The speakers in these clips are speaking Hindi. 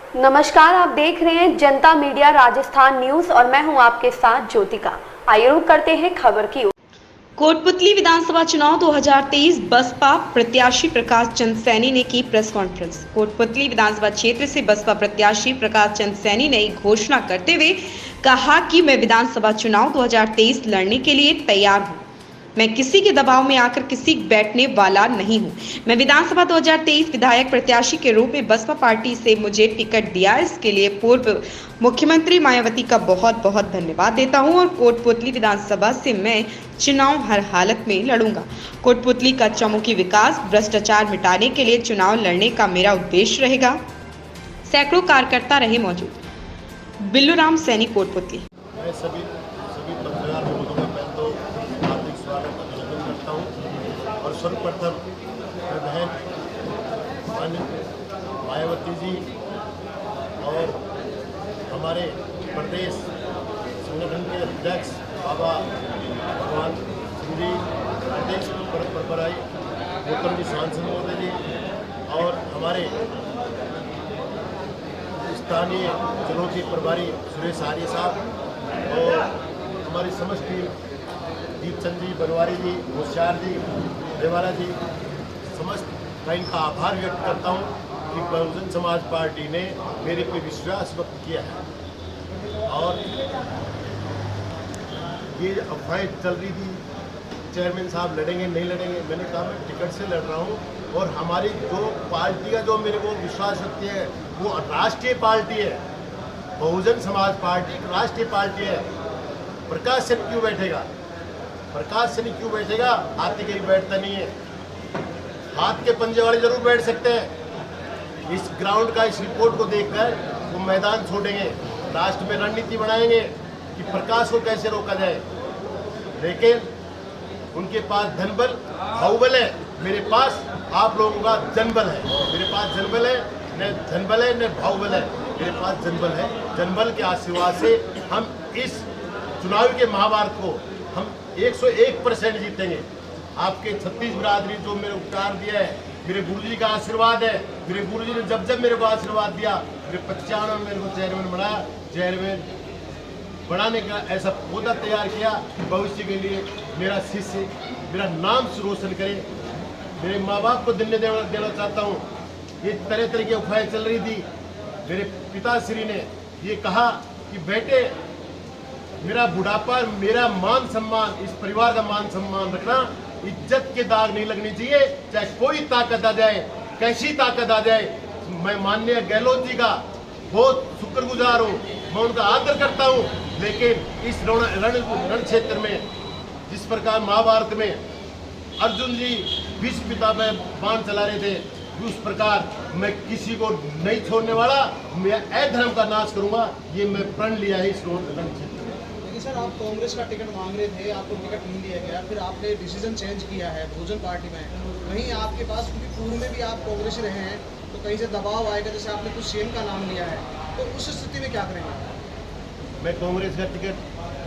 नमस्कार, आप देख रहे हैं जनता मीडिया राजस्थान न्यूज और मैं हूं आपके साथ ज्योतिका। आइए रुक करते हैं खबर की ओर। कोटपुतली विधानसभा चुनाव 2023 बसपा प्रत्याशी प्रकाश चंद सैनी ने की प्रेस कॉन्फ्रेंस। कोटपुतली विधानसभा क्षेत्र से बसपा प्रत्याशी प्रकाश चंद सैनी ने घोषणा करते हुए कहा कि मैं विधानसभा चुनाव 2023 लड़ने के लिए तैयार हूं। मैं किसी के दबाव में आकर किसी बैठने वाला नहीं हूं। मैं विधानसभा 2023 विधायक प्रत्याशी के रूप में बसपा पार्टी से मुझे टिकट दिया, इसके लिए पूर्व मुख्यमंत्री मायावती का बहुत बहुत धन्यवाद देता हूं और कोटपुतली विधानसभा से मैं चुनाव हर हालत में लड़ूंगा। कोटपुतली का चौमुखी विकास, भ्रष्टाचार मिटाने के लिए चुनाव लड़ने का मेरा उद्देश्य रहेगा। सैकड़ों कार्यकर्ता रहे मौजूद। बिल्लूराम सैनी, कोटपुतली। मैं सभी पत्रकार बंधुओं का पहले तो हार्दिक स्वागत अभिनंदन करता हूँ और सर्वप्रथम मैं बहन माननीय मायावती जी और हमारे प्रदेश संगठन के अध्यक्ष बाबा भगवान सिंह जी, प्रदेश परपराई गौतम जी सांसद महोदय जी और हमारे स्थानीय जिलों के प्रभारी सुरेश आर्य साहब और हमारी समस्त टीम दीपचंद जी, बनवारी जी, होशियार जी, देवाला जी, समस्त का इनका आभार व्यक्त करता हूँ कि बहुजन समाज पार्टी ने मेरे पे विश्वास व्यक्त किया है। और ये अफवाहें चल रही थी चेयरमैन साहब लड़ेंगे नहीं लड़ेंगे, मैंने कहा मैं टिकट से लड़ रहा हूँ और हमारी जो पार्टी का जो मेरे को विश्वास रखती है वो राष्ट्रीय पार्टी है। बहुजन समाज पार्टी एक राष्ट्रीय पार्टी है। प्रकाश सैनी क्यों बैठेगा? प्रकाश सैनी क्यों बैठेगा? हाथी कहीं बैठता नहीं है। हाथ के पंजे वाले जरूर बैठ सकते हैं। इस ग्राउंड का इस रिपोर्ट को देखकर वो मैदान छोड़ेंगे, लास्ट में रणनीति बनाएंगे कि प्रकाश को कैसे रोका जाए। लेकिन उनके पास धनबल बाहुबल है, मेरे पास आप लोगों का जनबल है। मेरे पास जनबल है, न धनबल है न बाहुबल है, मेरे पास जनबल है। जनबल के आशीर्वाद से हम इस चुनाव के महाभारत को हम 101% जीतेंगे। आपके 36 बिरादरी जो मेरे उपकार दिया है, मेरे गुरुजी का आशीर्वाद है। मेरे गुरुजी ने जब जब मेरे को आशीर्वाद दिया, मेरे 95 में मेरे को चेयरमैन बनाया। चेयरमैन बनाने का ऐसा पौधा तैयार किया कि भविष्य के लिए मेरा शिष्य मेरा नाम रोशन करे। मेरे माँ बाप को धन्यवाद देना चाहता हूँ। ये तरह तरह की अफवाहें चल रही थी। मेरे पिताश्री ने ये कहा कि बेटे मेरा बुढ़ापा, मेरा मान सम्मान, इस परिवार का मान सम्मान रखना, इज्जत के दाग नहीं लगनी चाहिए, चाहे कोई ताकत आ जाए, कैसी ताकत आ जाए। मैं माननीय गहलोत जी का बहुत शुक्रगुजार हूँ, मैं उनका आदर करता हूँ। लेकिन इस रण क्षेत्र में जिस प्रकार महाभारत में अर्जुन जी भीष्म पिता में बाण चला रहे थे, उस प्रकार मैं किसी को नहीं छोड़ने वाला, मैं अधर्म का नाश करूंगा। ये मैं प्रण लिया है इस रण क्षेत्र में। लेकिन सर, आप कांग्रेस का टिकट मांग रहे थे, आपको टिकट नहीं दिया गया, फिर आपने डिसीजन चेंज किया है बहुजन पार्टी में। वहीं आपके पास, क्योंकि पूर्व में भी आप कांग्रेसी रहे हैं, तो कहीं से दबाव आएगा, जैसे आपने कुछ सीएम का नाम लिया है, तो उस स्थिति में क्या करेंगे? मैं कांग्रेस का टिकट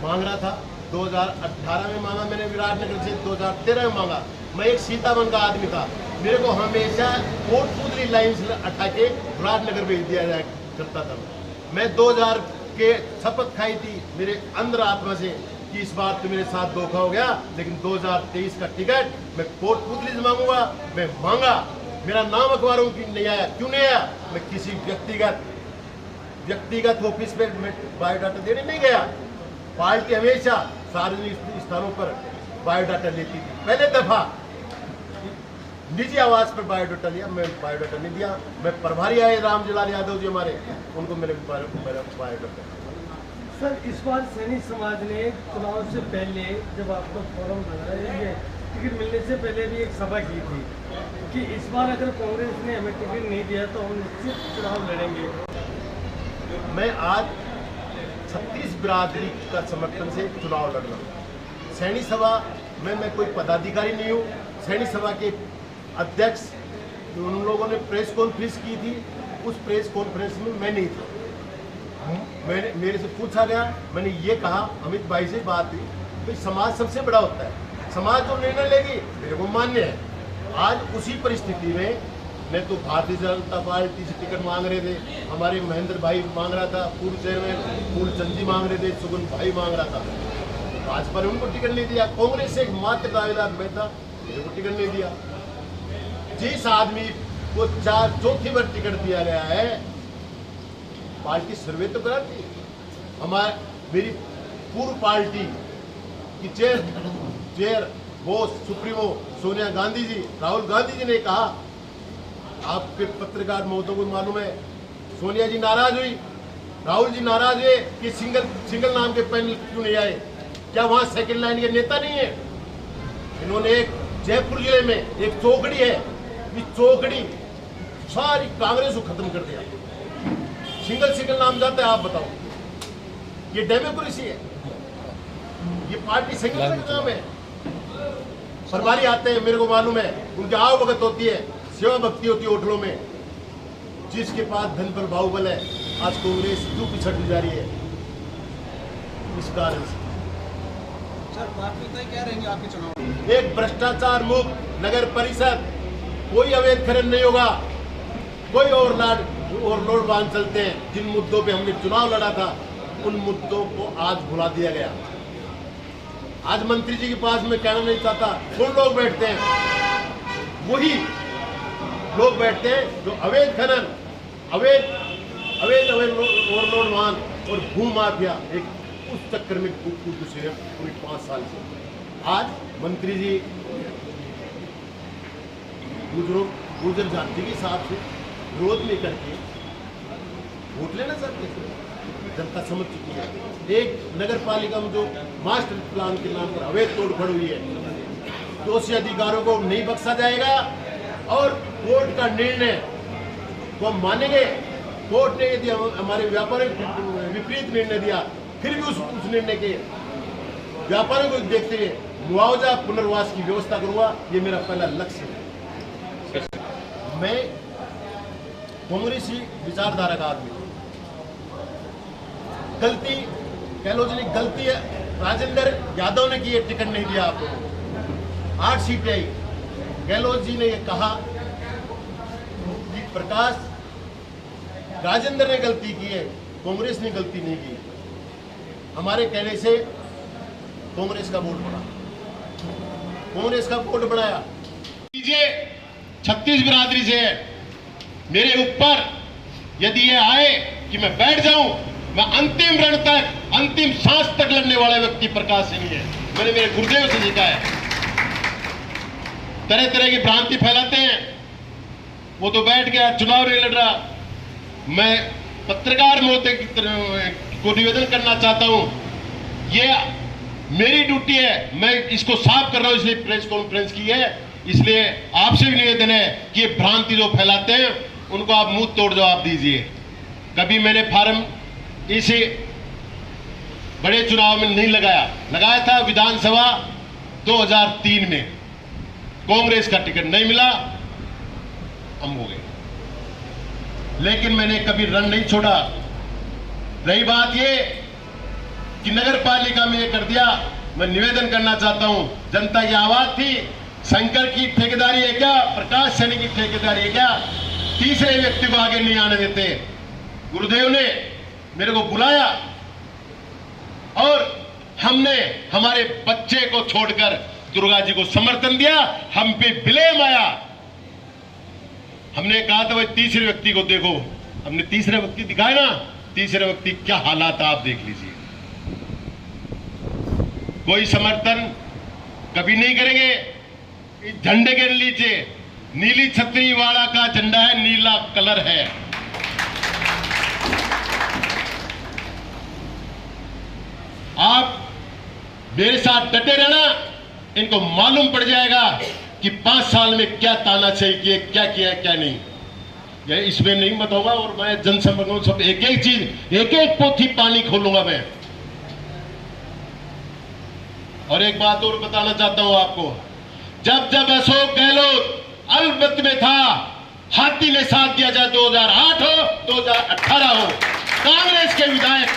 मांग रहा था, 2018 में मांगा मैंने विराटनगर से, 2013 में मांगा। मैं एक सीतावन का आदमी था, मेरे को हमेशा कोटपुतली लाइन से हटा के विराटनगर भेज दिया जाया करता था। मैं 2000 के शपथ खाई थी मेरे अंदर आत्मा से कि इस बार तो मेरे साथ धोखा हो गया, लेकिन 2023 का टिकट मैं कोटपुतली से मांगूंगा। मैं मांगा, मेरा नाम अखबारों की नहीं आया। क्यों नहीं आया? मैं किसी व्यक्तिगत ऑफिस में मैं बायोडाटा देने नहीं गया। पार्टी हमेशा सार्वजनिक स्थानों पर बायोडाटा लेती थी। पहले दफा निजी आवास पर बायोडाटा लिया, मैं बायोडाटा नहीं दिया। मैं प्रभारी आए रामजलाल यादव जी हमारे, उनको मेरे बायोडाटा। सर, इस बार सैनी समाज ने चुनाव से पहले जब आपको फॉर्म भरा, ये टिकट मिलने से पहले भी एक सभा की थी कि इस बार अगर कांग्रेस ने हमें टिकट नहीं दिया तो हम निश्चित चुनाव लड़ेंगे। मैं आज 36 बिरादरी का समर्थन से चुनाव लड़ रहा हूँ। सैनी सभा में मैं कोई पदाधिकारी नहीं हूँ। सैनी सभा के अध्यक्ष उन लोगों ने प्रेस कॉन्फ्रेंस की थी, उस प्रेस कॉन्फ्रेंस में मैं नहीं था। मेरे से पूछा गया, मैंने ये कहा, अमित भाई से बात हुई, भाई समाज सबसे बड़ा होता है, समाज जो निर्णय लेगी मेरे को मान्य है। आज उसी परिस्थिति में मैं तो भारतीय जनता पार्टी से टिकट मांग रहे थे, हमारे महेंद्र भाई मांग रहा था, पूर्व चेयरमैन फूलचंद जी मांग रहे थे, सुगन भाई मांग रहा था। भाजपा ने उनको टिकट नहीं दिया। कांग्रेस से एक मात्र दावेदार मैं था, मेरे को टिकट नहीं दिया। जिस आदमी को चौथी बार टिकट दिया गया है, पार्टी सर्वे तो कराती। मेरी पूर्व पार्टी की चेयर बोस सुप्रीमो सोनिया गांधी जी, राहुल गांधी जी ने कहा, आपके पत्रकार महोदय को मालूम है, सोनिया जी नाराज हुई, राहुल जी नाराज हुए कि सिंगल नाम के पैनल क्यों नहीं आए। क्या वहां सेकंड लाइन के नेता नहीं है? इन्होंने एक जयपुर जिले में एक चौकड़ी है, इस चौकड़ी सारी कांग्रेस को खत्म कर दिया। सिंगल नाम जाता है, आप बताओ, ये डेमोक्रेसी है? ये पार्टी सिंगल का नाम है? प्रभारी आते हैं, मेरे को मालूम है, उनकी आवभगत होती है, सेवा भक्ति होती है होटलों में। जिसके पास धन पर बाहुबल है, आज कांग्रेस क्यों पिछड़ती जा रही है? इस कारण से सर प्राथमिकताएं क्या रहेंगी आपके चुनाव? एक भ्रष्टाचार मुक्त नगर परिषद, कोई अवैध खनन नहीं होगा, कोई ओवरलोड वाहन चलते हैं। जिन मुद्दों पे हमने चुनाव लड़ा था, उन मुद्दों को आज भुला दिया गया। आज मंत्री जी के पास मैं कहना नहीं चाहता, कौन लोग बैठते हैं, वही लोग बैठते हैं जो अवैध खनन, अवैध ओवरलोड वाहन और भू माफिया, एक उस चक्कर में घुसे हैं पूरी 5 साल से। आज मंत्री जी गुर्जर जाति के हिसाब से विरोध में करके वोट लेना चाहते थे, जनता समझ चुकी है। एक नगर पालिका में जो मास्टर प्लान के नाम पर अवैध तोड़फोड़ हुई है, दोषी अधिकारियों को नहीं बख्शा जाएगा और कोर्ट का निर्णय को हम मानेंगे। कोर्ट ने यदि हमारे व्यापारियों को विपरीत निर्णय दिया, फिर भी उस निर्णय के व्यापारियों को देखते हुए मुआवजा पुनर्वास की व्यवस्था करूंगा। ये मेरा पहला लक्ष्य है। मैं कांग्रेसी विचारधारा का आदमी, गलती गहलोत जी ने गलती है, राजेंद्र यादव ने की है, टिकट नहीं दिया आप लोगों को, 8 सीटें आई। गहलोत जी ने यह कहा कि प्रकाश राजेंद्र ने गलती की है, कांग्रेस ने गलती नहीं की। हमारे कहने से कांग्रेस का वोट बढ़ा, कांग्रेस का वोट बढ़ाया। 36 बिरादरी से है, मेरे ऊपर यदि ये आए कि मैं बैठ जाऊं, मैं अंतिम रण तक, अंतिम सांस तक लड़ने वाला व्यक्ति प्रकाश सिंह है। मैंने मेरे गुरुदेव से सीखा है। तरह तरह की भ्रांति फैलाते हैं, वो तो बैठ गया, चुनाव नहीं लड़ रहा। मैं पत्रकार महोदय को निवेदन करना चाहता हूं, ये मेरी ड्यूटी है, मैं इसको साफ कर रहा हूं, इसलिए प्रेस कॉन्फ्रेंस की है। इसलिए आपसे भी निवेदन है कि ये भ्रांति जो फैलाते हैं उनको आप मुंह तोड़ जवाब दीजिए। कभी मैंने फार्म इसी बड़े चुनाव में नहीं लगाया था। विधानसभा 2003 में कांग्रेस का टिकट नहीं मिला, हम हो गए, लेकिन मैंने कभी रण नहीं छोड़ा। रही बात ये कि नगर पालिका में ये कर दिया, मैं निवेदन करना चाहता हूं, जनता की आवाज थी, शंकर की ठेकेदारी है क्या, प्रकाश सैनी की ठेकेदारी है क्या, तीसरे व्यक्ति को आगे नहीं आने देते। गुरुदेव ने मेरे को बुलाया और हमने हमारे बच्चे को छोड़कर दुर्गा जी को समर्थन दिया। हम पे ब्लेम आया, हमने कहा था भाई तीसरे व्यक्ति को देखो, हमने तीसरे व्यक्ति दिखाया ना, तीसरे व्यक्ति क्या हालात आप देख लीजिए। कोई समर्थन कभी नहीं करेंगे। इस झंडे के नीचे नीली छतरी वाला का झंडा है, नीला कलर है। आप मेरे साथ डटे रहना, इनको मालूम पड़ जाएगा कि 5 साल में क्या तानाशाही किए, क्या किया क्या नहीं। यह इसमें नहीं बताऊंगा और मैं जनसंपर्क में सब एक एक चीज, एक एक पोथी पानी खोलूंगा मैं। और एक बात और बताना चाहता हूं आपको, जब अशोक गहलोत अलबत्त में था, हाथी ने साथ दिया, चाहे 2008 हो 2018 हो, कांग्रेस के विधायक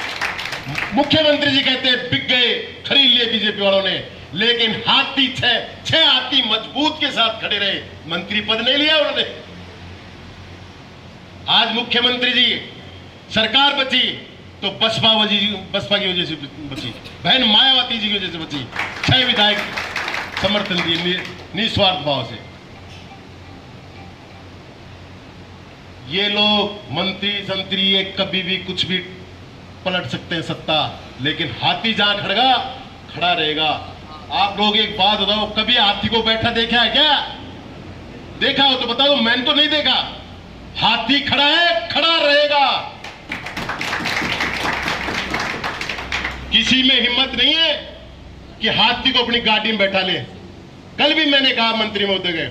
मुख्यमंत्री जी कहते हैं बिक गए, खरीद लिए बीजेपी वालों ने, लेकिन हाथी छह हाथी मजबूत के साथ खड़े रहे, मंत्री पद नहीं लिया उन्होंने। आज मुख्यमंत्री जी सरकार बची तो बसपा की वजह से बची, बहन मायावती जी की वजह से बची। 6 विधायक समर्थन दिए निस्वार्थ भाव से। ये लोग मंत्री संतरी ये कभी भी कुछ भी पलट सकते हैं सत्ता, लेकिन हाथी जहां खड़ा रहेगा। आप लोग एक बात बताओ, कभी हाथी को बैठा देखा है क्या? देखा हो तो बता दो, मैंने तो नहीं देखा। हाथी खड़ा है, खड़ा रहेगा। किसी में हिम्मत नहीं है कि हाथी को अपनी गाड़ी में बैठा ले। कल भी मैंने कहा मंत्री महोदय के,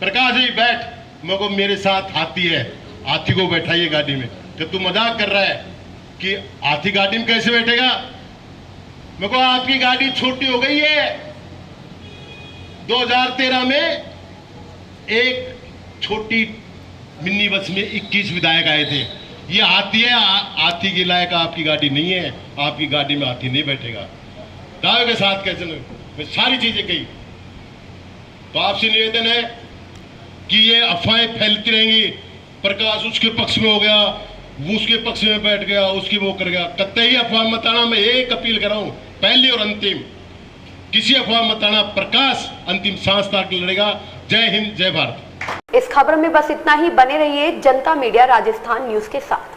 प्रकाश जी बैठ, मगर मेरे साथ हाथी है, हाथी को बैठाइए गाड़ी में। कि तू मजाक कर रहा है कि हाथी गाड़ी में कैसे बैठेगा? मैं को आपकी गाड़ी छोटी हो गई है। 2013 में एक छोटी मिनी बस में 21 विधायक आए थे। ये हाथी है, हाथी के लायक आपकी गाड़ी नहीं है, आपकी गाड़ी में हाथी नहीं बैठेगा। दावे के साथ कैसे मैं सारी चीजें कही। तो आपसे निवेदन है कि ये अफवाहें फैलती रहेंगी। प्रकाश उसके पक्ष में हो गया, वो उसके पक्ष में बैठ गया, उसकी वो कर गया। कतई अफवाह मत आना। मैं एक अपील कर रहा हूं, पहली और अंतिम, किसी अफवाह मत आना। प्रकाश अंतिम सांस तक लड़ेगा। जय हिंद, जय भारत। इस खबर में बस इतना ही। बने रहिए जनता मीडिया राजस्थान न्यूज के साथ।